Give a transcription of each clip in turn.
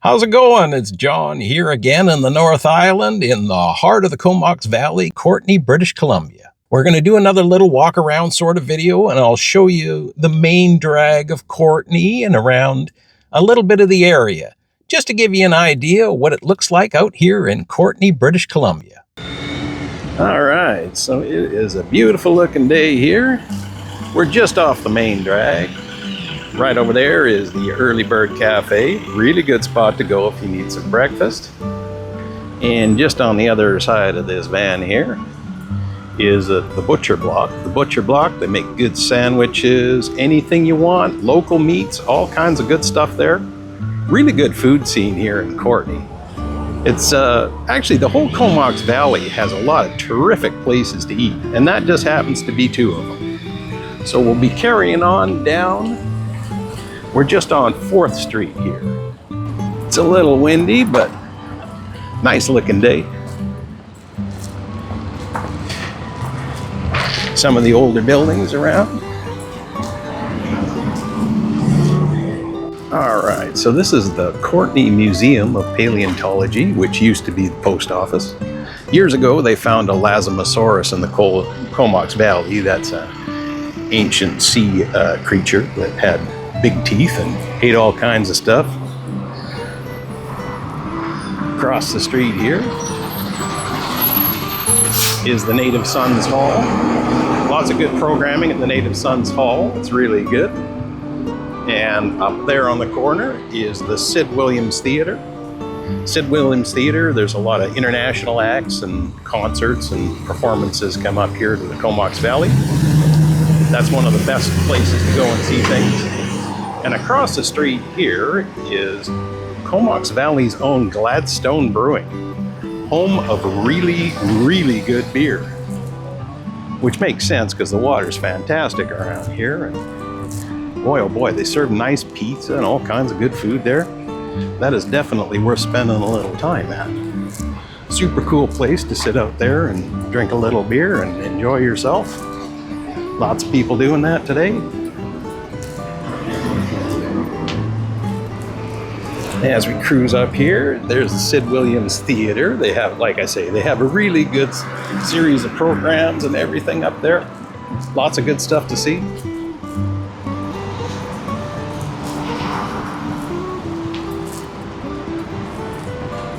How's it going? It's John here again in the North Island in the heart of the Comox Valley, Courtenay, British Columbia. We're going to do another little walk around sort of video, and I'll show you the main drag of Courtenay and around a little bit of the area, just to give you an idea of what it looks like out here in Courtenay, British Columbia. All right, so it is a beautiful looking day here. We're just off the main drag. Right over there is the Early Bird Cafe. Really good spot to go if you need some breakfast. And just on the other side of this van here is the Butcher Block. The Butcher Block, they make good sandwiches, anything you want, local meats, all kinds of good stuff there. Really good food scene here in Courtenay. It's actually the whole Comox Valley has a lot of terrific places to eat, and that just happens to be two of them. So we'll be carrying on down. We're just on 4th Street here. It's a little windy, but nice looking day. Some of the older buildings around. All right, so this is the Courtenay Museum of Paleontology, which used to be the post office. Years ago, they found a Lazomosaurus in the Comox Valley. That's an ancient sea creature that had big teeth and ate all kinds of stuff. Across the street here is the Native Sons Hall. Lots of good programming at the Native Sons Hall. It's really good. And up there on the corner is the Sid Williams Theater. Sid Williams Theater, there's a lot of international acts and concerts and performances come up here to the Comox Valley. That's one of the best places to go and see things. And across the street here is Comox Valley's own Gladstone Brewing, home of really, really good beer. Which makes sense because the water's fantastic around here. And boy, oh boy, they serve nice pizza and all kinds of good food there. That is definitely worth spending a little time at. Super cool place to sit out there and drink a little beer and enjoy yourself. Lots of people doing that today. As we cruise up here, there's the Sid Williams Theater. They have, like I say, they have a really good series of programs and everything up there. Lots of good stuff to see.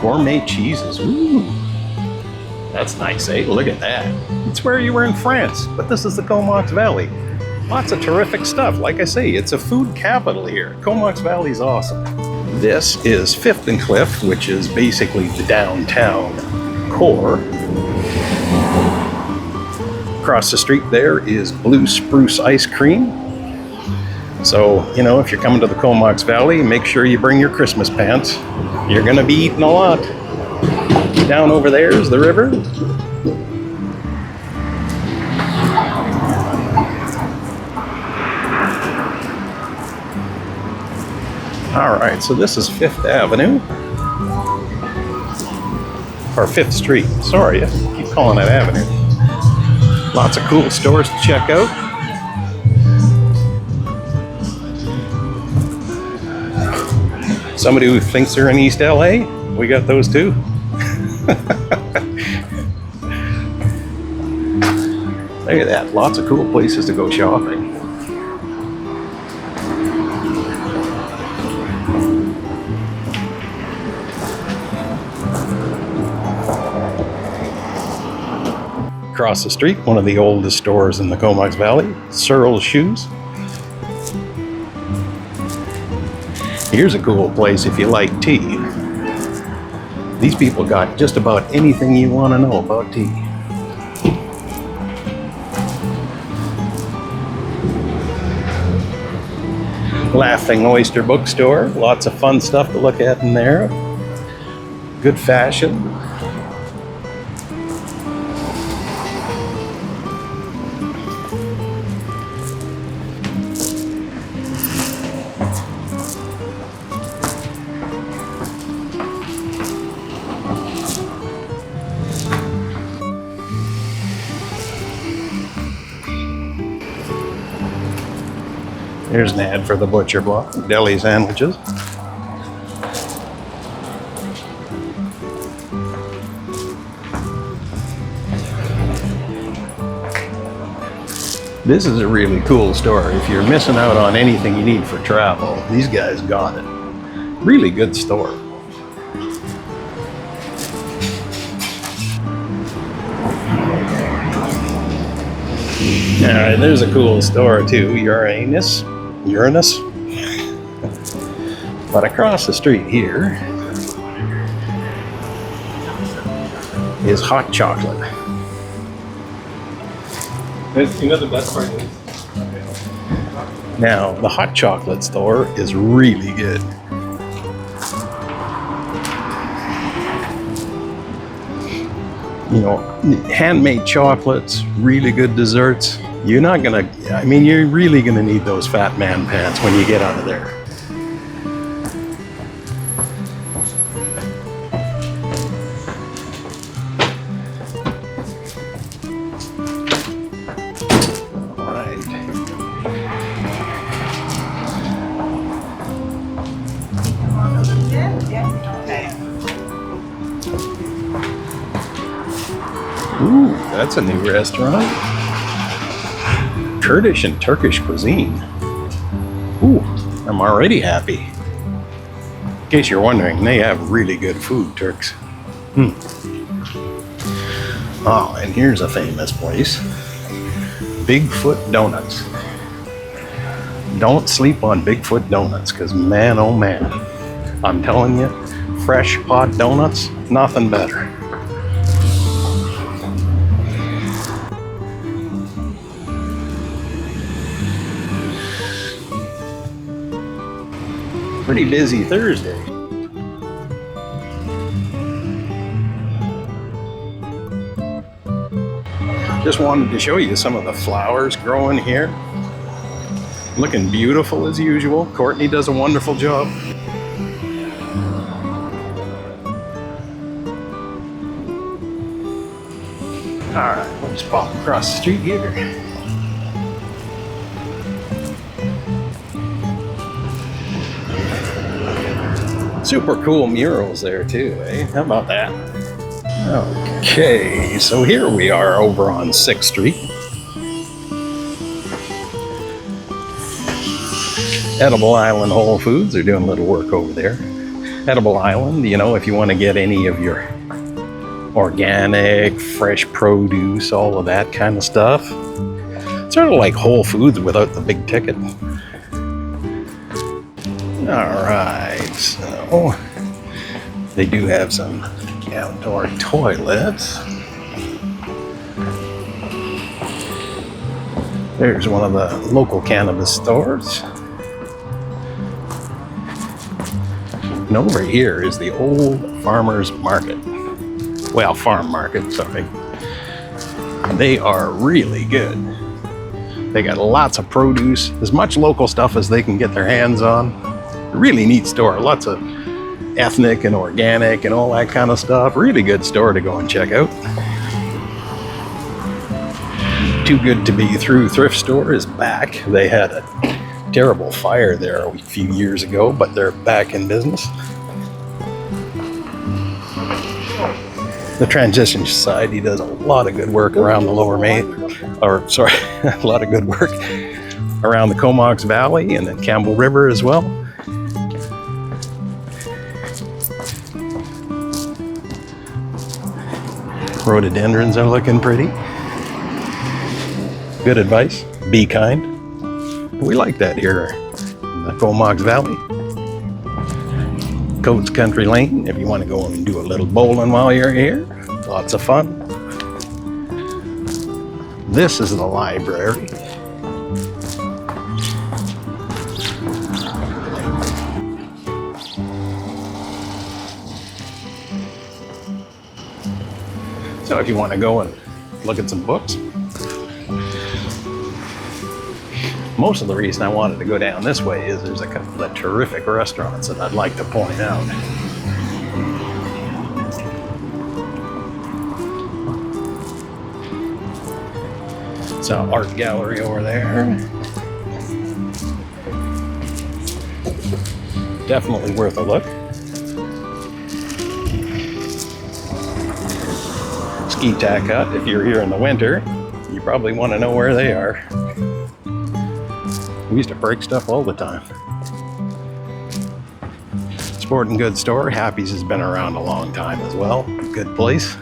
Gourmet cheeses. Ooh, that's nice, eh? Look at that. It's where you were in France, but this is the Comox Valley. Lots of terrific stuff. Like I say, it's a food capital here. Comox Valley's awesome. This is 5th and Cliff, which is basically the downtown core. Across the street there is Blue Spruce Ice Cream. So, you know, if you're coming to the Comox Valley, make sure you bring your Christmas pants. You're gonna be eating a lot. Down over there is the river. All right, so this is 5th Avenue, or 5th Street. Sorry, I keep calling it Avenue. Lots of cool stores to check out. Somebody who thinks they're in East LA, we got those too. Look at that, lots of cool places to go shopping. Across the street, one of the oldest stores in the Comox Valley, Searle's Shoes. Here's a cool place if you like tea. These people got just about anything you want to know about tea. Laughing Oyster Bookstore, lots of fun stuff to look at in there. Good fashion. Here's an ad for the Butcher Block, deli sandwiches. This is a really cool store. If you're missing out on anything you need for travel, these guys got it. Really good store. Alright, there's a cool store too, Uranus. But across the street here is hot chocolate. You know the best part is? Now, the hot chocolate store is really good. You know, handmade chocolates, really good desserts. You're not gonna, I mean, you're really gonna need those fat man pants when you get out of there. All right. Ooh, that's a new restaurant. Kurdish and Turkish cuisine. Ooh, I'm already happy. In case you're wondering, they have really good food, Turks. Oh, and here's a famous place. Bigfoot Donuts. Don't sleep on Bigfoot Donuts, because man, oh man, I'm telling you, fresh hot donuts, nothing better. Pretty busy Thursday. Just wanted to show you some of the flowers growing here. Looking beautiful as usual. Courtney does a wonderful job. All right, we'll just pop across the street here. Super cool murals there too, eh? How about that? Okay, so here we are over on 6th Street. Edible Island Whole Foods are doing a little work over there. Edible Island, you know, if you want to get any of your organic, fresh produce, all of that kind of stuff. Sort of like Whole Foods without the big ticket. Alright, so they do have some outdoor toilets. There's one of the local cannabis stores. And over here is the old farmer's market. Well, farm market, sorry. They are really good. They got lots of produce, as much local stuff as they can get their hands on. Really neat store, lots of ethnic and organic and all that kind of stuff. Really good store to go and check out. Too Good to Be Through thrift store is back. They had a terrible fire there a few years ago, but they're back in business. The Transition Society does a lot of good work around the Lower Main, or sorry, a lot of good work around the Comox Valley and the Campbell River as well. Rhododendrons are looking pretty. Good advice. Be kind. We like that here in the Comox Valley. Coates Country Lane, if you want to go and do a little bowling while you're here. Lots of fun. This is the library. So if you want to go and look at some books. Most of the reason I wanted to go down this way is there's a couple of terrific restaurants that I'd like to point out. It's an art gallery over there. Definitely worth a look. Ski Tack Hut, if you're here in the winter, you probably want to know where they are. We used to break stuff all the time. Sporting goods store. Happy's has been around a long time as well. Good place.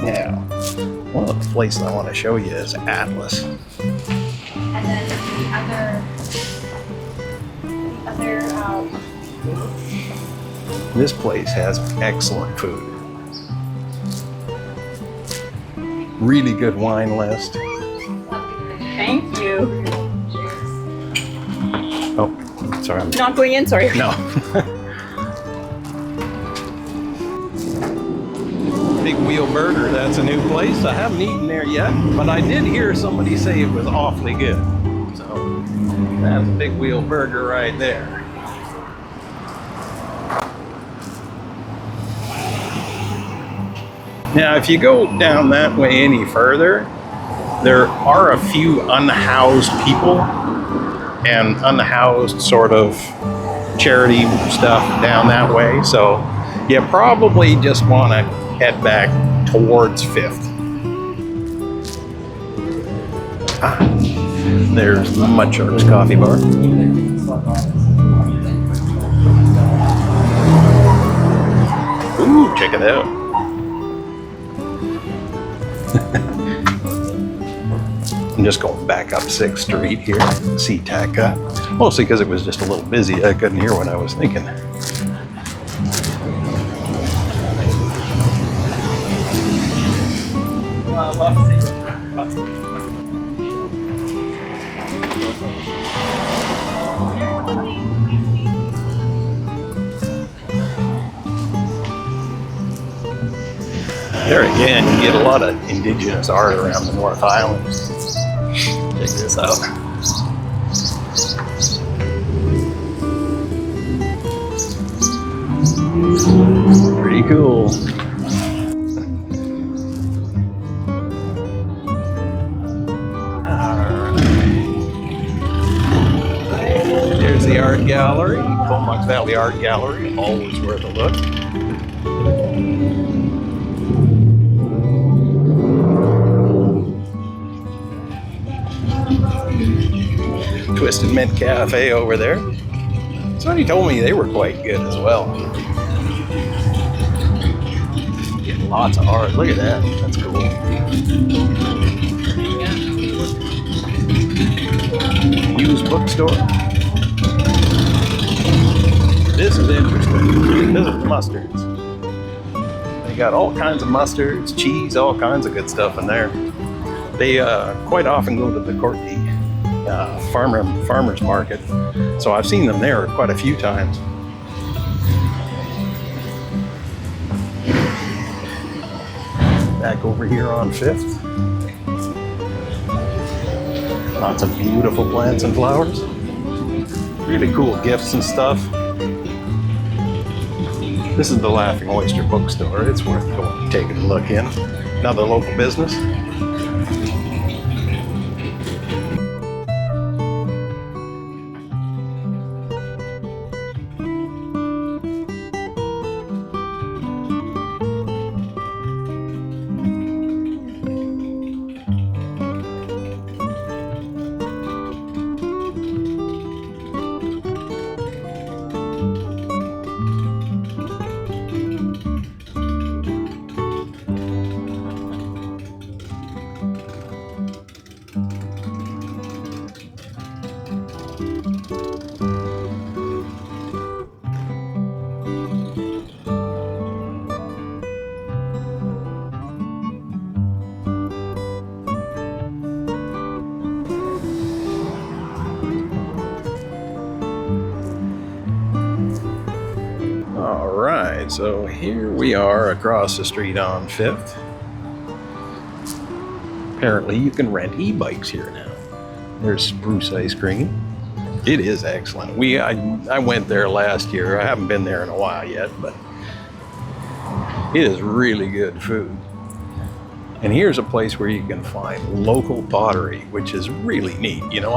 Now, one of the places I want to show you is Atlas. And then the other This place has excellent food. Really good wine list. thank you. Oh, sorry. I'm Not going in, sorry. No. Big Wheel Burger, that's a new place. I haven't eaten there yet, but I did hear somebody say it was awfully good. So that's Big Wheel Burger right there. Now, if you go down that way any further, there are a few unhoused people and unhoused sort of charity stuff down that way. So you probably just want to head back towards 5th. Ah, there's Mudshark's Coffee Bar. Ooh, check it out. I'm just going back up 6th Street here, SeaTac. Mostly because it was just a little busy. I couldn't hear what I was thinking. There again, you get a lot of indigenous art around the North Island. Check this out. Pretty cool. There's the art gallery, Comox Valley Art Gallery, always worth a look. Twisted Mint Cafe over there. Somebody told me they were quite good as well. Getting lots of art. Look at that. That's cool. Used bookstore. This is interesting. This is mustards. They got all kinds of mustards, cheese, all kinds of good stuff in there. They quite often go to the Courtenay farmers market, so I've seen them there quite a few times. Back over here on 5th, lots of beautiful plants and flowers, really cool gifts and stuff. This is the Laughing Oyster bookstore. It's worth going taking a look in. Another local business. Alright, so here we are across the street on 5th. Apparently you can rent e-bikes here now. There's Spruce Ice Cream. It is excellent. I went there last year. I haven't been there in a while yet, but it is really good food. And here's a place where you can find local pottery, which is really neat. You know,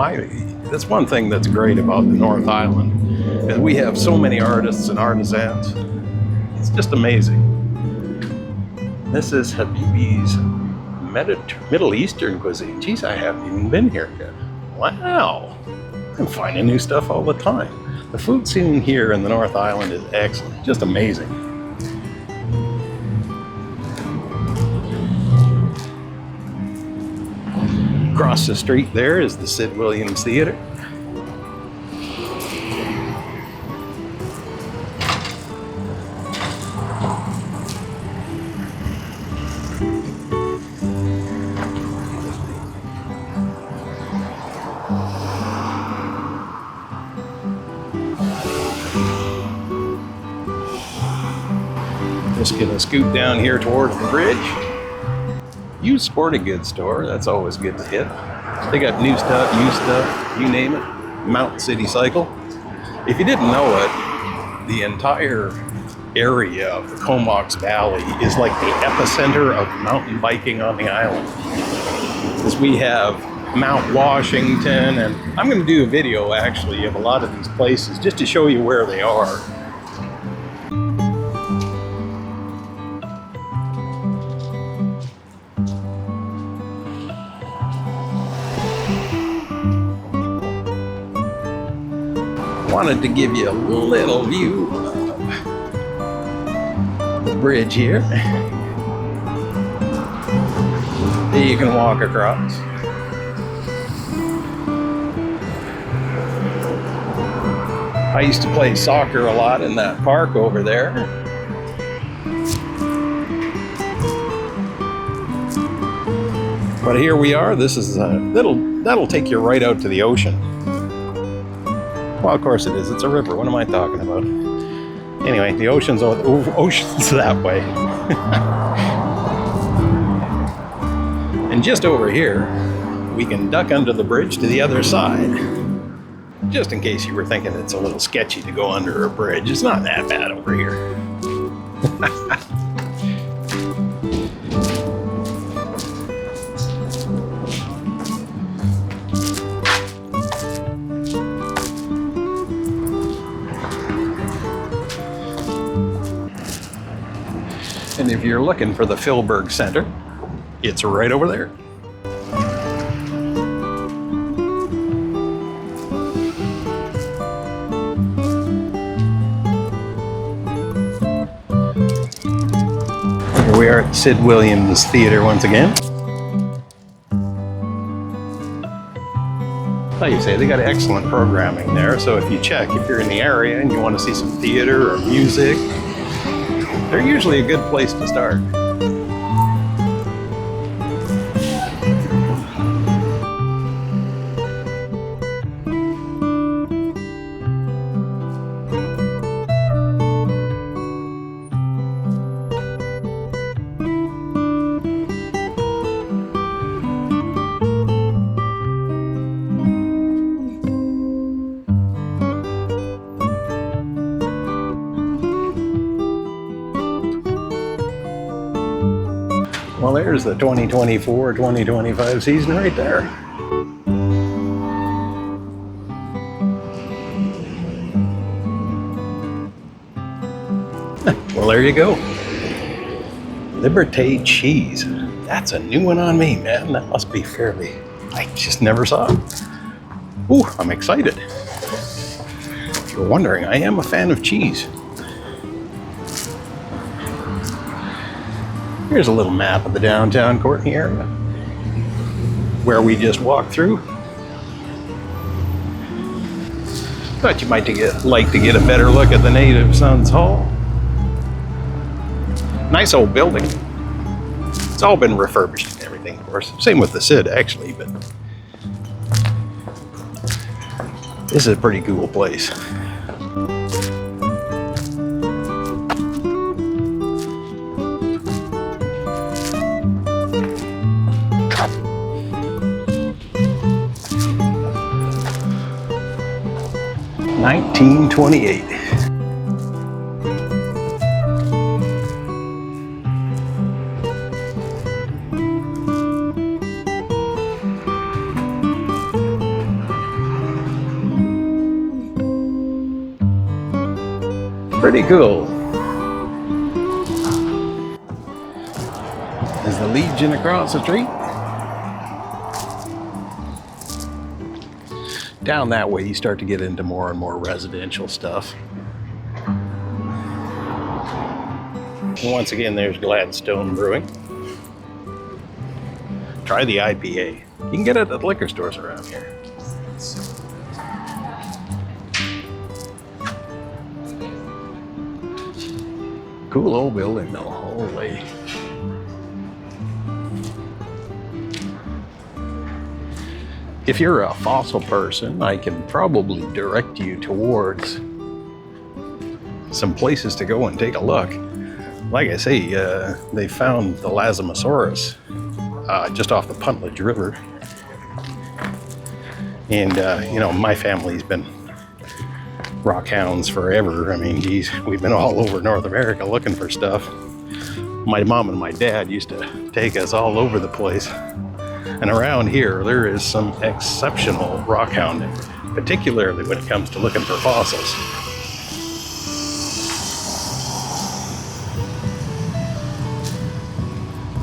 that's one thing that's great about the North Island, is we have so many artists and artisans. It's just amazing. This is Habibi's Middle Eastern cuisine. Geez, I haven't even been here yet. Wow. I'm finding new stuff all the time. The food scene here in the North Island is excellent. Just amazing. Across the street there is the Sid Williams Theater. Just gonna scoot down here towards the bridge. Used sporting goods store, that's always good to hit. They got new stuff, used stuff, you name it. Mountain City Cycle. If you didn't know it, the entire area of the Comox Valley is like the epicenter of mountain biking on the island. Because we have Mount Washington, and I'm going to do a video actually of a lot of these places just to show you where they are. Wanted to give you a little view of the bridge here. You can walk across. I used to play soccer a lot in that park over there. But here we are. This is that'll take you right out to the ocean. Well, of course it is. It's a river. What am I talking about? Anyway, the ocean's that way. And just over here, we can duck under the bridge to the other side. Just in case you were thinking it's a little sketchy to go under a bridge. It's not that bad over here. And if you're looking for the Philberg Center, it's right over there. Here we are at Sid Williams Theater once again. Like you say, they got excellent programming there. So if you check, if you're in the area and you want to see some theater or music, they're usually a good place to start. Well, there's the 2024-2025 season right there. Well, there you go. Liberté cheese. That's a new one on me, man. That must be fairly... I just never saw it. Ooh, I'm excited. If you're wondering, I am a fan of cheese. Here's a little map of the downtown Courtenay area where we just walked through. Thought you might like to get a better look at the Native Sons Hall. Nice old building. It's all been refurbished and everything, of course. Same with the Sid, actually, but this is a pretty cool place. $19.28. Pretty cool. Legion across the street. Down that way, you start to get into more and more residential stuff. And once again, there's Gladstone Brewing. Try the IPA. You can get it at liquor stores around here. Cool old building though, holy. If you're a fossil person, I can probably direct you towards some places to go and take a look. Like I say, they found the Lazomosaurus just off the Puntledge River. And, you know, my family's been rock hounds forever. I mean, geez, we've been all over North America looking for stuff. My mom and my dad used to take us all over the place. And around here, there is some exceptional rock hounding, particularly when it comes to looking for fossils.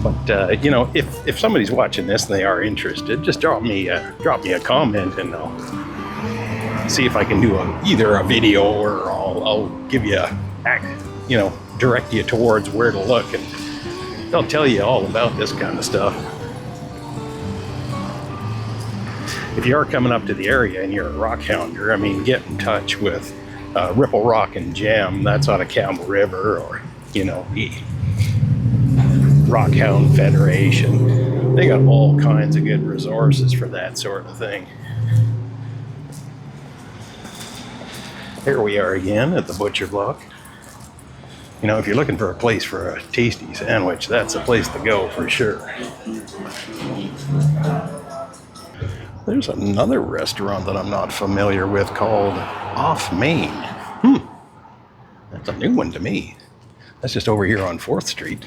But you know, if somebody's watching this and they are interested, just drop me a comment, and I'll see if I can do either a video or I'll give you you know, direct you towards where to look, and they'll tell you all about this kind of stuff. If you are coming up to the area and you're a rock hounder, I mean, get in touch with Ripple Rock and Gem. That's out of Campbell River, or, you know, the Rock Hound Federation. They got all kinds of good resources for that sort of thing. Here we are again at the Butcher Block. You know, if you're looking for a place for a tasty sandwich, that's the place to go for sure. There's another restaurant that I'm not familiar with called Off Main. That's a new one to me. That's just over here on 4th Street.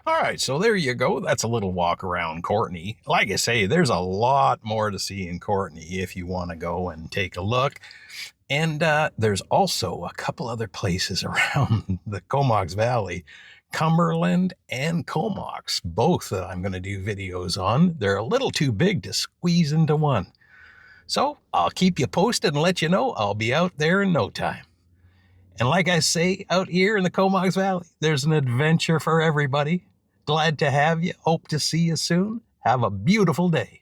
All right, so there you go. That's a little walk around Courtenay. Like I say, there's a lot more to see in Courtenay if you want to go and take a look. And there's also a couple other places around the Comox Valley, Cumberland and Comox, both that I'm going to do videos on. They're a little too big to squeeze into one. So I'll keep you posted and let you know I'll be out there in no time. And like I say, out here in the Comox Valley, there's an adventure for everybody. Glad to have you. Hope to see you soon. Have a beautiful day.